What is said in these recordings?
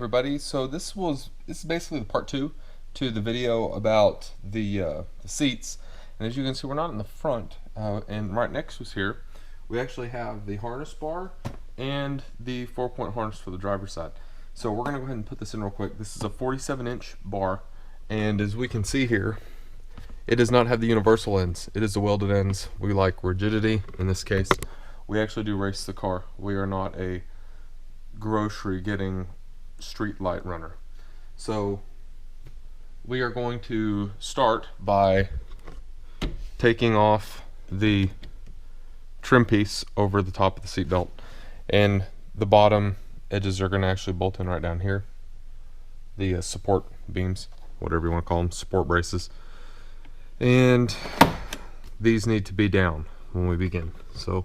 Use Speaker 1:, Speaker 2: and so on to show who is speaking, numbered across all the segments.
Speaker 1: everybody, so this is basically the part two to the video about the seats. And as you can see, we're not in the front, and right next to us here we actually have the harness bar and the 4-point harness for the driver's side. So we're going to go ahead and put this in real quick. This is a 47-inch bar, and as we can see here, it does not have the universal ends. It is the welded ends. We like rigidity in this case. We actually do race the car. We are not a grocery getting street light runner. So we are going to start by taking off the trim piece over the top of the seat belt, and the bottom edges are going to actually bolt in right down here. The support beams, whatever you want to call them, support braces, and these need to be down when we begin. So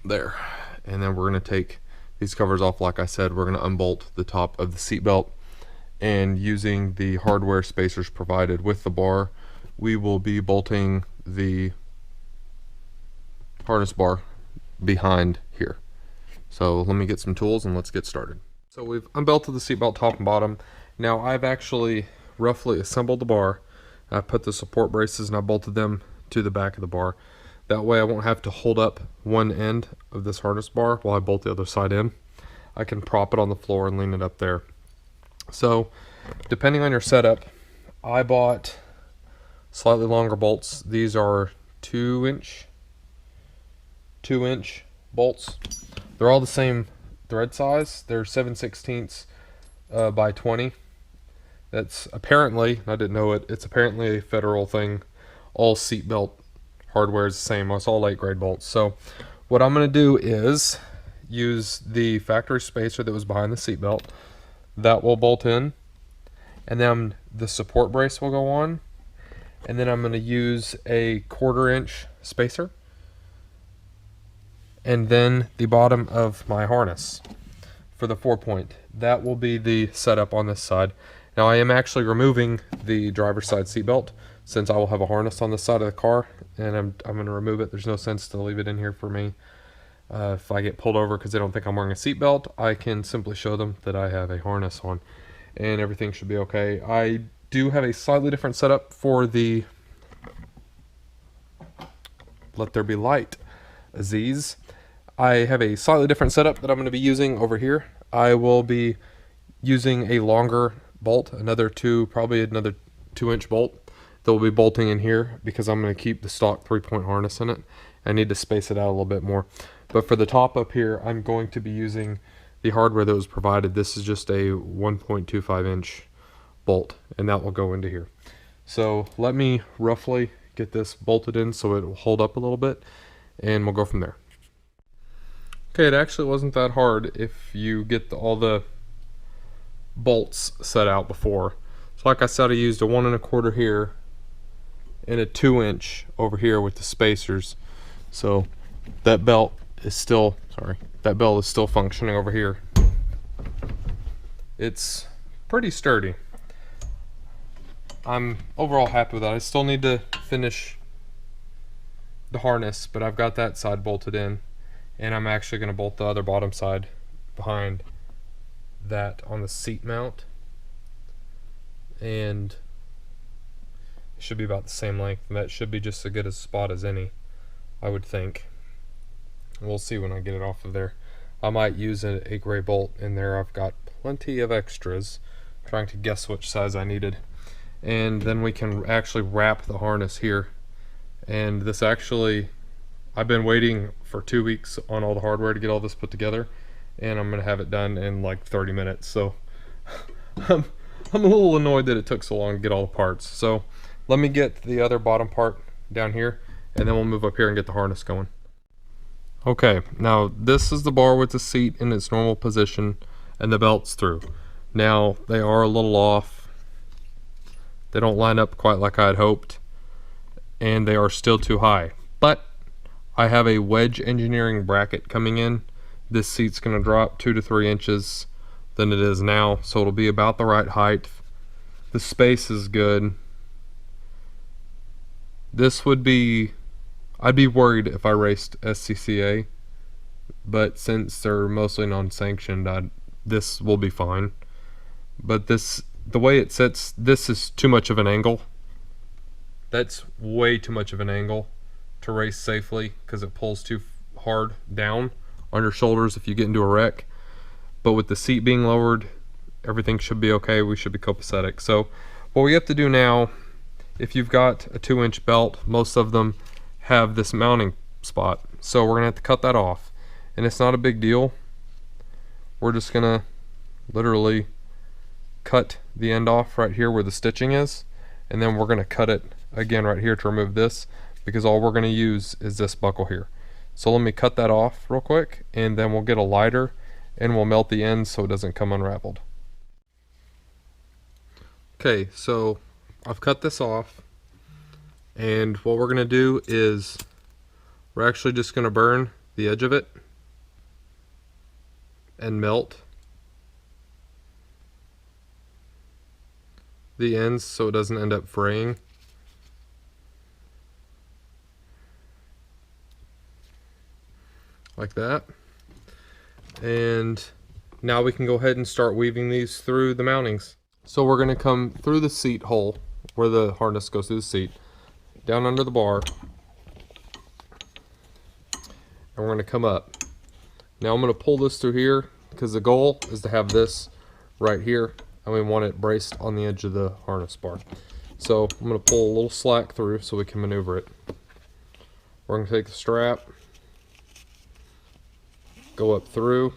Speaker 1: there. And then we're going to take these covers off. Like I said, we're going to unbolt the top of the seat belt, and using the hardware spacers provided with the bar, we will be bolting the harness bar behind here. So let me get some tools and let's get started. So we've unbelted the seat belt top and bottom. Now I've actually roughly assembled the bar. I put the support braces and I bolted them to the back of the bar. That way I won't have to hold up one end of this harness bar while I bolt the other side in. I can prop it on the floor and lean it up there. So depending on your setup, I bought slightly longer bolts. These are 2-inch bolts. They're all the same thread size. They're 7/16 by 20. That's apparently, I didn't know it, it's apparently a federal thing. All seatbelt hardware is the same. It's all 8 grade bolts. So what I'm going to do is use the factory spacer that was behind the seatbelt. That will bolt in, and then the support brace will go on, and then I'm going to use a 1/4-inch spacer, and then the bottom of my harness for the 4-point. That will be the setup on this side. Now I am actually removing the driver's side seatbelt, since I will have a harness on the side of the car, and I'm going to remove it. There's no sense to leave it in here for me. If I get pulled over because they don't think I'm wearing a seatbelt, I can simply show them that I have a harness on, and everything should be okay. I do have a slightly different setup for the Let There Be Light Aziz. I have a slightly different setup that I'm going to be using over here. I will be using a longer bolt, probably another 2-inch bolt that will be bolting in here, because I'm going to keep the stock 3-point harness in it. I need to space it out a little bit more. But for the top up here, I'm going to be using the hardware that was provided. This is just a 1.25-inch bolt, and that will go into here. So let me roughly get this bolted in so it will hold up a little bit, and we'll go from there. Okay, it actually wasn't that hard if you get all the bolts set out before. So like I said, I used a 1 1/4 here and a 2-inch over here with the spacers. So that belt is still functioning over here. It's pretty sturdy. I'm overall happy with that. I still need to finish the harness, but I've got that side bolted in, and I'm actually going to bolt the other bottom side behind that on the seat mount, and it should be about the same length, and that should be just as good a spot as any, I would think. We'll see when I get it off of there. I might use an 8 gray bolt in there. I've got plenty of extras, trying to guess which size I needed. And then we can actually wrap the harness here. And this actually, I've been waiting for 2 weeks on all the hardware to get all this put together, and I'm going to have it done in like 30 minutes. So I'm a little annoyed that it took so long to get all the parts. So let me get the other bottom part down here, and then we'll move up here and get the harness going. Okay, now this is the bar with the seat in its normal position and the belt's through. Now they are a little off. They don't line up quite like I had hoped, and they are still too high. But I have a wedge engineering bracket coming in. This seat's going to drop 2 to 3 inches than it is now, so it'll be about the right height. The space is good. This would be, I'd be worried if I raced SCCA, but since they're mostly non-sanctioned, this will be fine. But this, the way it sits, this is too much of an angle. That's way too much of an angle to race safely because it pulls too hard down on your shoulders if you get into a wreck. But with the seat being lowered, everything should be okay. We should be copacetic. So what we have to do now, if you've got a 2-inch belt, most of them have this mounting spot. So we're gonna have to cut that off. And it's not a big deal. We're just gonna literally cut the end off right here where the stitching is. And then we're gonna cut it again right here to remove this, because all we're gonna use is this buckle here. So let me cut that off real quick, and then we'll get a lighter and we'll melt the ends so it doesn't come unraveled. Okay, so I've cut this off, and what we're gonna do is we're actually just gonna burn the edge of it and melt the ends so it doesn't end up fraying. Like that. And now we can go ahead and start weaving these through the mountings. So we're going to come through the seat hole where the harness goes through the seat, down under the bar, and we're going to come up. Now I'm going to pull this through here because the goal is to have this right here, and we want it braced on the edge of the harness bar. So I'm going to pull a little slack through so we can maneuver it. We're going to take the strap, go up through.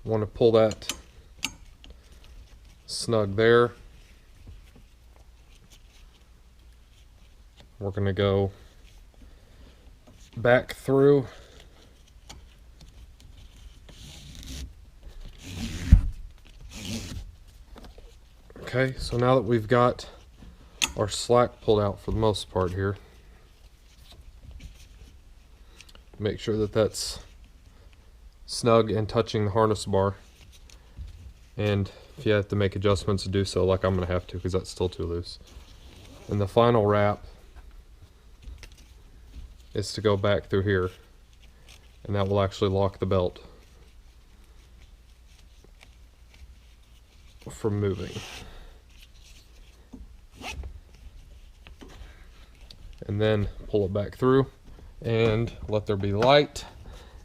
Speaker 1: Want to pull that snug there. We're going to go back through. Okay, so now that we've got our slack pulled out for the most part here, make sure that that's snug and touching the harness bar, and if you have to make adjustments, to do so, like I'm going to have to because that's still too loose. And the final wrap is to go back through here, and that will actually lock the belt from moving. And then pull it back through and let there be light.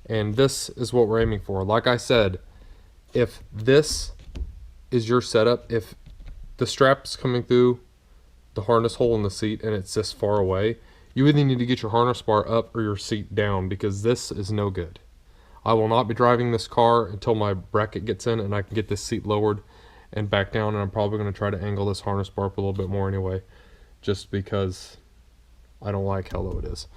Speaker 1: And this is what we're aiming for. Like I said, if this is your setup, if the strap's coming through the harness hole in the seat and it's this far away, you either need to get your harness bar up or your seat down, because this is no good. I will not be driving this car until my bracket gets in and I can get this seat lowered and back down, and I'm probably going to try to angle this harness bar up a little bit more anyway, just because I don't like how low it is.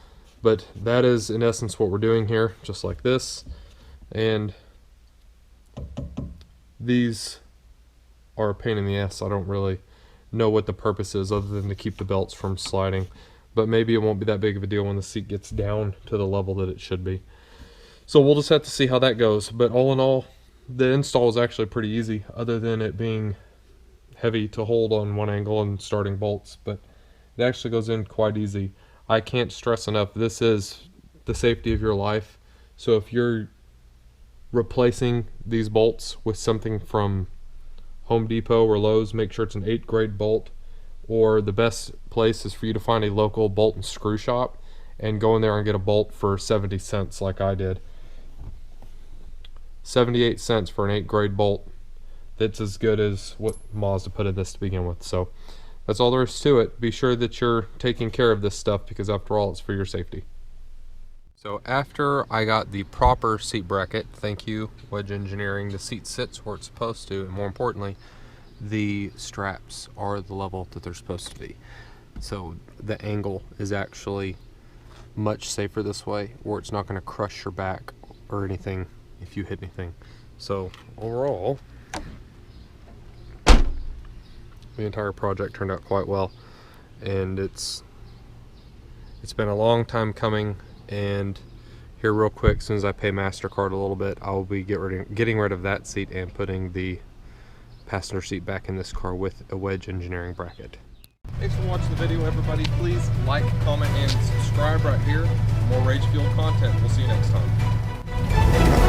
Speaker 1: But that is in essence what we're doing here, just like this. And these are a pain in the ass. I don't really know what the purpose is other than to keep the belts from sliding. But maybe it won't be that big of a deal when the seat gets down to the level that it should be. So we'll just have to see how that goes. But all in all, the install is actually pretty easy, other than it being heavy to hold on one angle and starting bolts. But it actually goes in quite easy. I can't stress enough, this is the safety of your life. So if you're replacing these bolts with something from Home Depot or Lowe's, make sure it's an 8th grade bolt, or the best place is for you to find a local bolt and screw shop and go in there and get a bolt for 70 cents like I did. 78 cents for an 8th grade bolt. That's as good as what Mazda put in this to begin with. So that's all there is to it. Be sure that you're taking care of this stuff, because after all, it's for your safety. So after I got the proper seat bracket, thank you Wedge Engineering, the seat sits where it's supposed to, and more importantly, the straps are the level that they're supposed to be. So the angle is actually much safer this way, or it's not going to crush your back or anything if you hit anything. So overall, the entire project turned out quite well, and it's been a long time coming. And here real quick, as soon as I pay MasterCard a little bit, I'll be getting rid of that seat and putting the passenger seat back in this car with a Wedge Engineering bracket. Thanks for watching the video, everybody. Please like, comment, and subscribe right here for more Rage Fueled content. We'll see you next time.